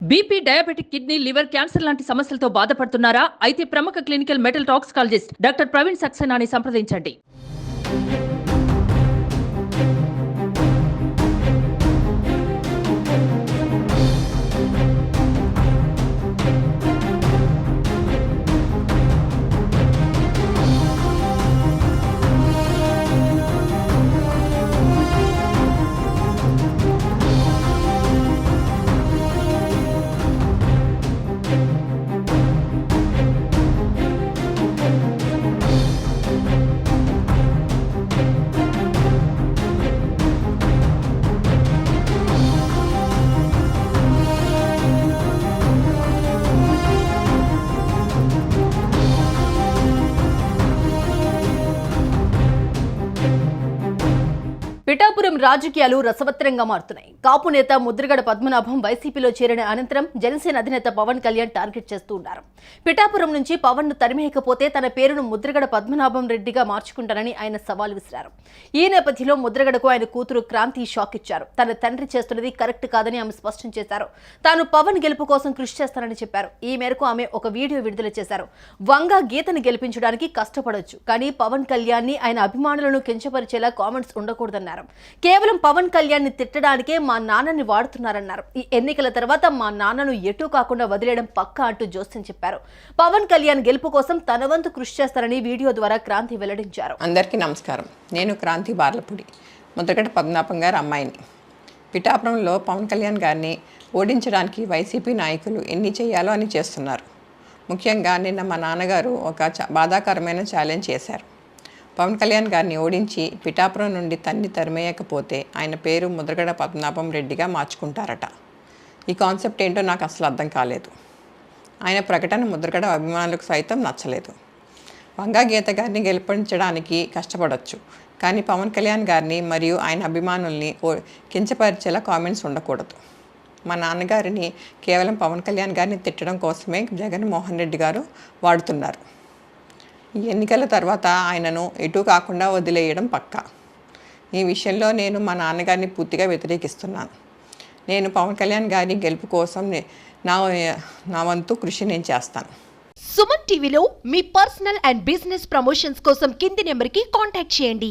BP, diabetic, kidney, liver, cancer లాంటి సమస్యలతో బాధపడుతున్నారా? అయితే ప్రముఖ clinical metal toxicologist doctor Praveen సక్సేనాని సంప్రదించండి. పిఠాపురం రాజకీయాలు రసవత్తరంగా మారుతున్నాయి. కాపు నేత ముద్రగడ పద్మనాభం వైసీపీలో చేరిన అనంతరం జనసేన అధినేత పవన్ కళ్యాణ్ టార్గెట్ చేస్తూ ఉన్నారు. పిఠాపురం నుంచి పవన్ ను తరిమేయకపోతే తన పేరును ముద్రగడ పద్మనాభం రెడ్డిగా మార్చుకుంటారని ఆయన సవాల్ విసిరారు. ఈ నేపథ్యంలో ముద్రగడకు ఆయన కూతురు క్రాంతి షాక్ ఇచ్చారు. తన తండ్రి చేస్తున్నది కరెక్ట్ కాదని ఆమె స్పష్టం చేశారు. తాను పవన్ గెలుపు కోసం కృషి చేస్తానని చెప్పారు. ఈ మేరకు ఆమె ఒక వీడియో విడుదల చేశారు. వంగ గీతను గెలిపించడానికి కష్టపడొచ్చు, కానీ పవన్ కళ్యాణ్ ని ఆయన అభిమానులను కించపరిచేలా కామెంట్స్ ఉండకూడదన్నారు. కేవలం పవన్ కళ్యాణ్ ని తిట్టడానికే మా నాన్నని వాడుతున్నారన్నారు. ఈ ఎన్నికల తర్వాత మా నాన్నను ఎటూ కాకుండా వదిలేయడం పక్కా అంటూ జోస్యం చెప్పారు. పవన్ కళ్యాణ్ గెలుపు కోసం తన వంతు కృషి చేస్తారని వీడియో ద్వారా క్రాంతి వెల్లడించారు. అందరికీ నమస్కారం. నేను క్రాంతి బార్లపూడి, ముద్రగడ పద్మనాభం గారి అమ్మాయిని. పిఠాపురంలో పవన్ కళ్యాణ్ గారిని ఓడించడానికి వైసీపీ నాయకులు ఎన్ని చేయాలో అని చేస్తున్నారు. ముఖ్యంగా నిన్న మా నాన్నగారు ఒక బాధాకరమైన ఛాలెంజ్ చేశారు. పవన్ కళ్యాణ్ గారిని ఓడించి పిఠాపురం నుండి తరిమేయకపోతే ఆయన పేరు ముద్రగడ పద్మనాభం రెడ్డిగా మార్చుకుంటారట. ఈ కాన్సెప్ట్ ఏంటో నాకు అసలు అర్థం కాలేదు. ఆయన ప్రకటన ముద్రగడ అభిమానులకు సైతం నచ్చలేదు. వంగా గీత గారిని గెలిపించడానికి కష్టపడవచ్చు, కానీ పవన్ కళ్యాణ్ గారిని మరియు ఆయన అభిమానుల్ని కించపరిచేలా కామెంట్స్ ఉండకూడదు. మా నాన్నగారిని కేవలం పవన్ కళ్యాణ్ గారిని తిట్టడం కోసమే జగన్మోహన్ రెడ్డి గారు వాడుతున్నారు. ఈ ఎన్నికల తర్వాత ఆయనను ఎటు కాకుండా వదిలేయడం పక్కా. ఈ విషయంలో నేను మా నాన్నగారిని పూర్తిగా వ్యతిరేకిస్తున్నాను. నేను పవన్ కళ్యాణ్ గారి గెలుపు కోసం నా వంతు కృషి నేను చేస్తాను. సుమన్ టీవీలో మీ పర్సనల్ అండ్ బిజినెస్ ప్రమోషన్స్ కోసం కింది నెంబర్కి కాంటాక్ట్ చేయండి.